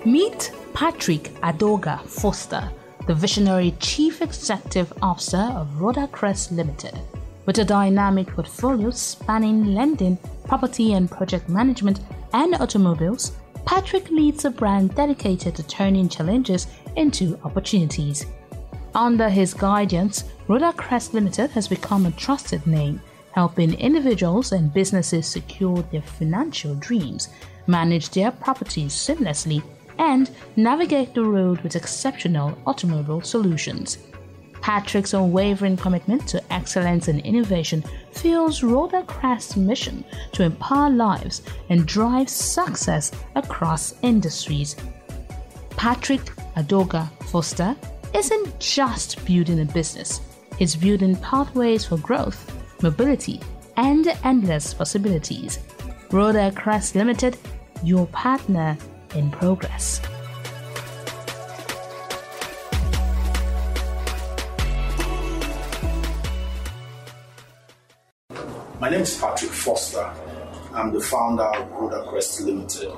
Meet Patrick Adoga Foster, the visionary Chief Executive Officer of Roda Crest Limited. With a dynamic portfolio spanning lending, property and project management, and automobiles, Patrick leads a brand dedicated to turning challenges into opportunities. Under his guidance, Roda Crest Limited has become a trusted name, helping individuals and businesses secure their financial dreams, manage their properties seamlessly, and navigate the road with exceptional automobile solutions. Patrick's unwavering commitment to excellence and innovation fuels Roda Crest's mission to empower lives and drive success across industries. Patrick Adoga Foster isn't just building a business, he's building pathways for growth, mobility, and endless possibilities. Roda Crest Limited, your partner in progress. My name is Patrick Foster. I'm the founder of Roda Crest Limited.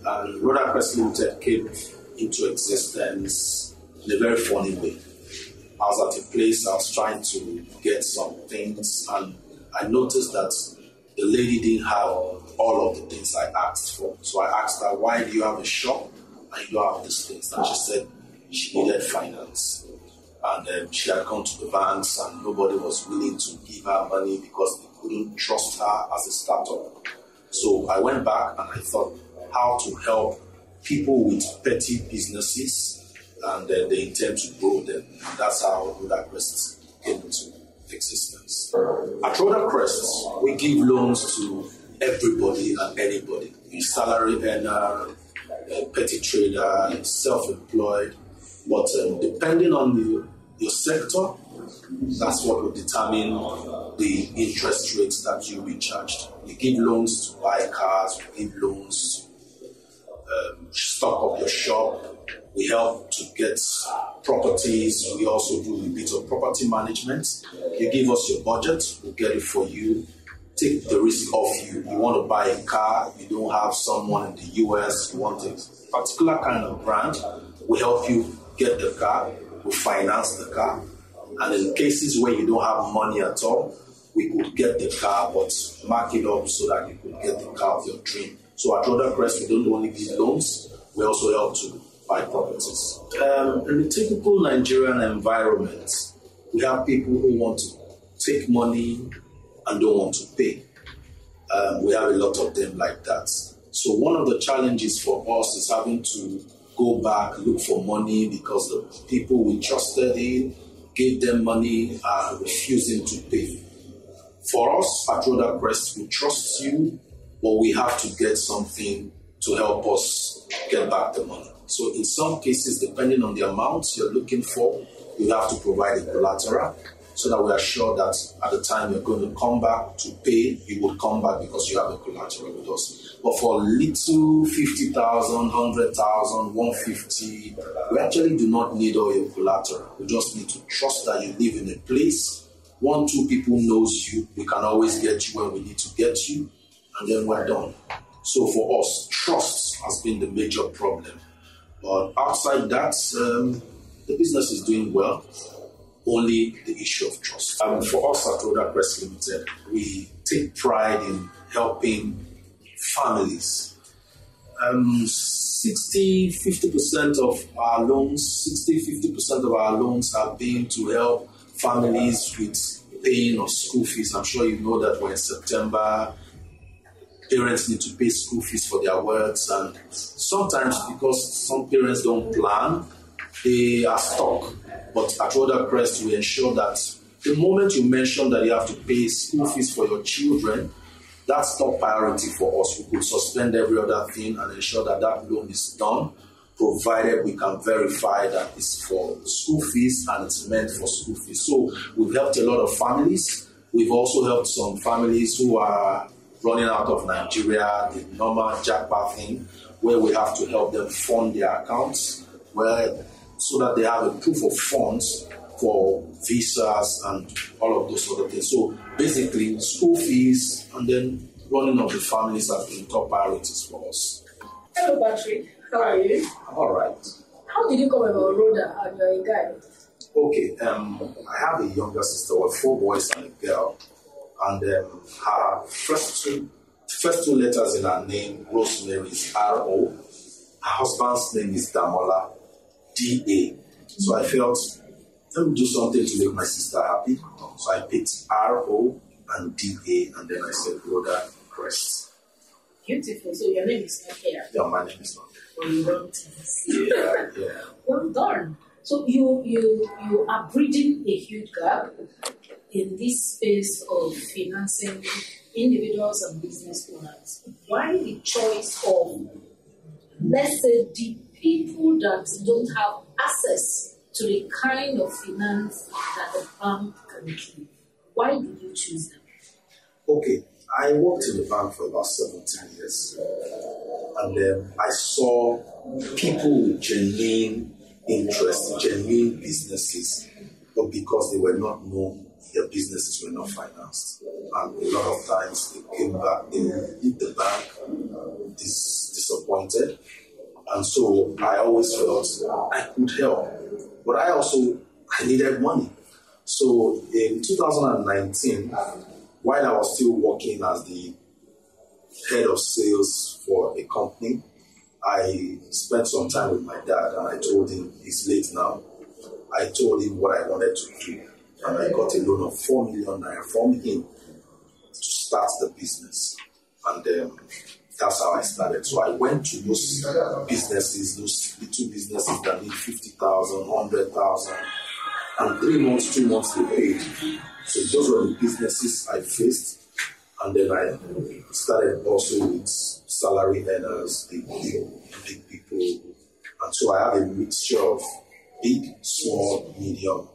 And Roda Crest Limited came into existence in a very funny way. I was at a place, I was trying to get some things, and I noticed that the lady didn't have all of the things I asked for. So I asked her, why do you have a shop and you don't have these things? And she said she needed finance. And she had gone to the banks and nobody was willing to give her money because they couldn't trust her as a startup. So I went back and I thought how to help people with petty businesses, and they intend to grow them. And that's how Roda Crest came into existence. At Roda Crest, we give loans to everybody and anybody. A salary earner, a petty trader, self-employed. But depending on your sector, that's what will determine the interest rates that you will be charged. We give loans to buy cars, we give loans to stock up your shop. We help to get properties. We also do a bit of property management. You give us your budget, we'll get it for you. Take the risk off you. You want to buy a car, you don't have someone in the US, you want a particular kind of brand, we help you get the car, we finance the car. And in cases where you don't have money at all, we could get the car but mark it up so that you could get the car of your dream. So at Roda Crest, we don't only give loans, we also help to buy properties. In the typical Nigerian environment, we have people who want to take money and don't want to pay. We have a lot of them like that. So one of the challenges for us is having to go back, look for money because the people we trusted in, gave them money, are refusing to pay. For us at Roda Crest, we trust you, but we have to get something to help us get back the money. So in some cases, depending on the amount you're looking for, you have to provide a collateral so that we are sure that at the time you're going to come back to pay, you will come back because you have a collateral with us. But for little 50,000, 100,000, 150, we actually do not need all your collateral. We just need to trust that you live in a place. 1, 2 people knows you. We can always get you when we need to get you, and then we're done. So for us, trust has been the major problem. But outside that, the business is doing well. Only the issue of trust. For us at Roda Crest Limited, we take pride in helping families. 50% of our loans are being to help families with paying of school fees. I'm sure you know that we're in September. Parents need to pay school fees for their works, and sometimes because some parents don't plan, they are stuck. But at Roda Crest, we ensure that the moment you mention that you have to pay school fees for your children, that's top priority for us. We could suspend every other thing and ensure that that loan is done, provided we can verify that it's for school fees and it's meant for school fees. So we've helped a lot of families. We've also helped some families who are running out of Nigeria, the normal jackpot thing, where we have to help them fund their accounts, so that they have a proof of funds for visas and all of those other things. So basically, school fees and then running of the families have been top priorities for us. Hello, Patrick. How are you? I'm all right. How did you come about Roda and you're a guy? Okay, I have a younger sister with 4 boys and a girl, and her first two letters in her name, Rosemary, is R-O. Her husband's name is Damola, D-A. So I felt, let me do something to make my sister happy. So I picked R-O and D-A, and then I said Roda Crest. Beautiful. So your name is not here. Yeah, my name is not Or you wrote it. Yeah. Well done. So you are bridging a huge gap in this space of financing individuals and business owners. Why the choice of, let's say, the people that don't have access to the kind of finance that the bank can give? Why did you choose them? Okay, I worked in the bank for about 17 years, and I saw people with genuine interest, genuine businesses, but because they were not known, their businesses were not financed. And a lot of times they came back, they leave the bank disappointed. And so I always felt I could help, but I needed money. So in 2019, while I was still working as the head of sales for a company, I spent some time with my dad, and I told him, he's late now. I told him what I wanted to do, and I got a loan of 4 million naira from him to start the business. And that's how I started. So I went to those businesses, those little businesses that need 50,000, 100,000, and 3 months, 2 months they paid. So those were the businesses I faced. And then I started also with salary earners, big people. And so I have a mixture of big, small, medium.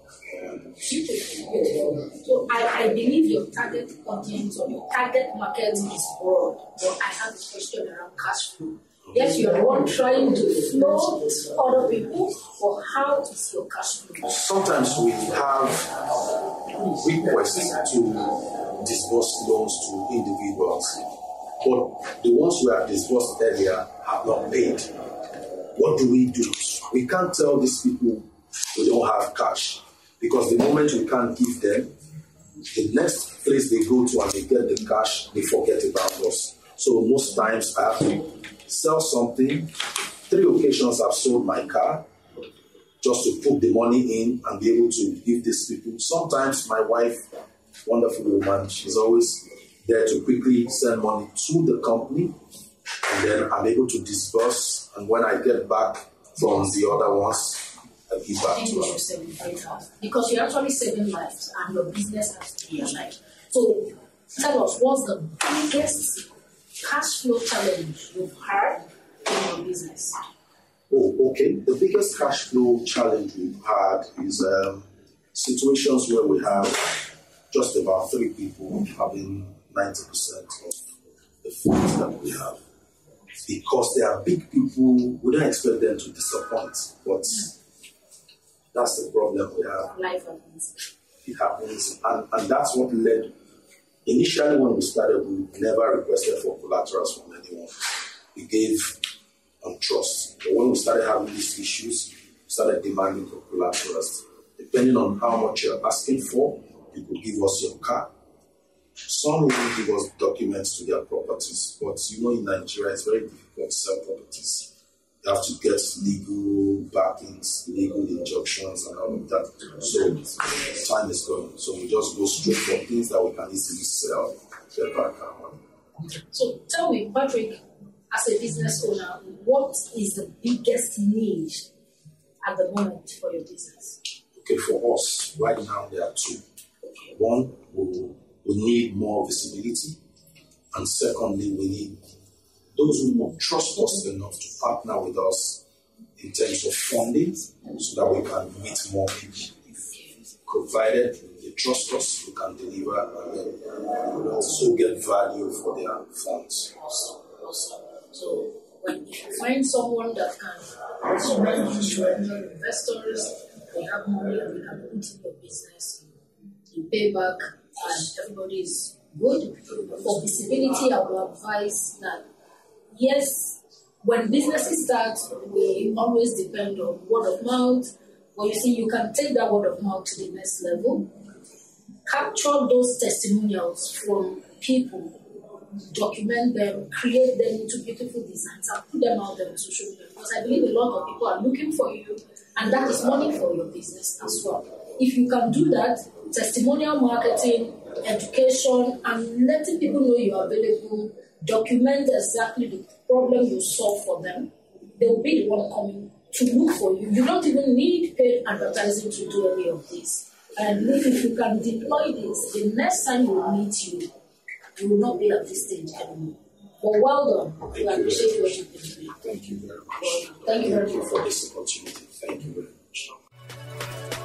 Beautiful. So I believe your target audience or your target market is broad, but I have a question around cash flow. Yes, you are the one trying to float other people, but how is your cash flow? Sometimes we have requests to disburse loans to individuals, but the ones who have disbursed earlier have not paid. What do? We can't tell these people we don't have cash, because the moment we can't give them, the next place they go to and they get the cash, they forget about us. So most times I have to sell something. 3 occasions I've sold my car just to put the money in and be able to give these people. Sometimes my wife, wonderful woman, she's always there to quickly send money to the company, and then I'm able to disburse. And when I get back from the other ones, I give back to her. Because you're actually saving lives and your business has to be alive. So tell us, what's the biggest cash flow challenge you've had in your business? Oh, okay. The biggest cash flow challenge we've had is situations where we have just about 3 people having 90% of the funds that we have. Because they are big people, we don't expect them to disappoint. But that's the problem we have. Life happens. It happens. And that's what led. Initially, when we started, we never requested for collaterals from anyone. We gave on trust. But when we started having these issues, we started demanding for collaterals. Depending on how much you're asking for, you could give us your car. Some will give us documents to their properties. But in Nigeria, it's very difficult to sell properties. You have to get legal backings, legal injunctions, and all of that. So time is going. So we just go straight for things that we can easily sell, get back our money. So tell me, Patrick, as a business owner, what is the biggest need at the moment for your business? Okay, for us, right now there are 2. One, we need more visibility. And secondly, we need those who will trust us enough to partner with us in terms of funding so that we can meet more people. Provided they trust us, we can deliver and then also get value for their funds. Awesome. So when you find someone that can surrender to investors, they have money and they can put in your business, you pay back, and everybody is good. For visibility, I will advise that yes, when businesses start, we always depend on word of mouth. But you see, you can take that word of mouth to the next level, capture those testimonials from people, document them, create them into beautiful designs, and put them out there on social media. Because I believe a lot of people are looking for you, and that is money for your business as well. If you can do that, testimonial marketing, education, and letting people know you're available, document exactly the problem you solve for them, they'll be the one coming to look for you. You don't even need paid advertising to do any of this. And if you can deploy this, the next time we meet you, you will not be at this stage anymore. But well done. We appreciate what you've been doing. Thank you very much. Thank you very much for this opportunity. Thank you very much.